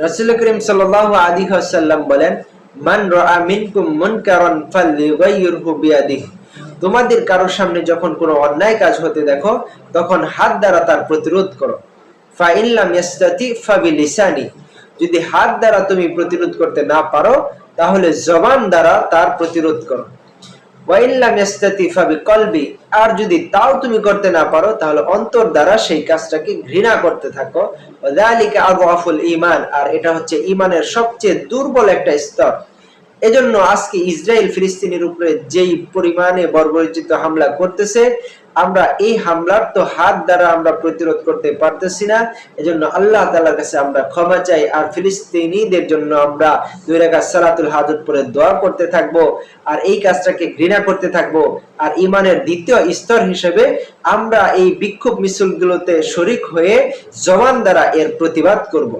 রাসূল করিম সাল্লাল্লাহু আলাইহি ওয়াসাল্লাম বলেন, মান রাআ মিনকুম মুনকারান ফালইউগাইয়িরহু বিয়াদিহি। তোমাদের কারোর সামনে যখন কোনো অন্যায় কাজ হতে দেখো, তখন হাত দ্বারা তার প্রতিরোধ করো। ফা ইন লাম ইয়াস্তাতি ফাবিলিসানি। যদি হাত দ্বারা তুমি প্রতিরোধ করতে না পারো, তাহলে জবান দ্বারা তার প্রতিরোধ করো। ওয়া ইন লাম ইয়াস্তাতি ফাবিকলবি। আর যদি তাও তুমি করতে না পারো, তাহলে অন্তর দ্বারা সেই কাজটাকে ঘৃণা করতে থাকো। ওয়াযালিকা আযআফুল ঈমান। আর এটা হচ্ছে ঈমানের সবচেয়ে দুর্বল একটা স্তর। এজন্য আজকে ইসরায়েল ফিলিস্তিনের উপরে যেই পরিমাণে বর্বরোচিত হামলা করতেছে, আমরা এই হামলার তো হাত দ্বারা আমরা প্রতিরোধ করতে পারতেছি না। এজন্য আল্লাহ তাআলার কাছে আমরা ক্ষমা চাই, আর ফিলিস্তিনিদের জন্য আমরা 2 রাকাত সালাতুল হাজত পড়ে দোয়া করতে থাকবো, আর এই কাজটাকে ঘৃণা করতে থাকবো। আর ঈমানের দ্বিতীয় স্তর হিসেবে আমরা এই বিক্ষোভ মিছিলগুলোতে শরীক হয়ে জবান দ্বারা এর প্রতিবাদ করব।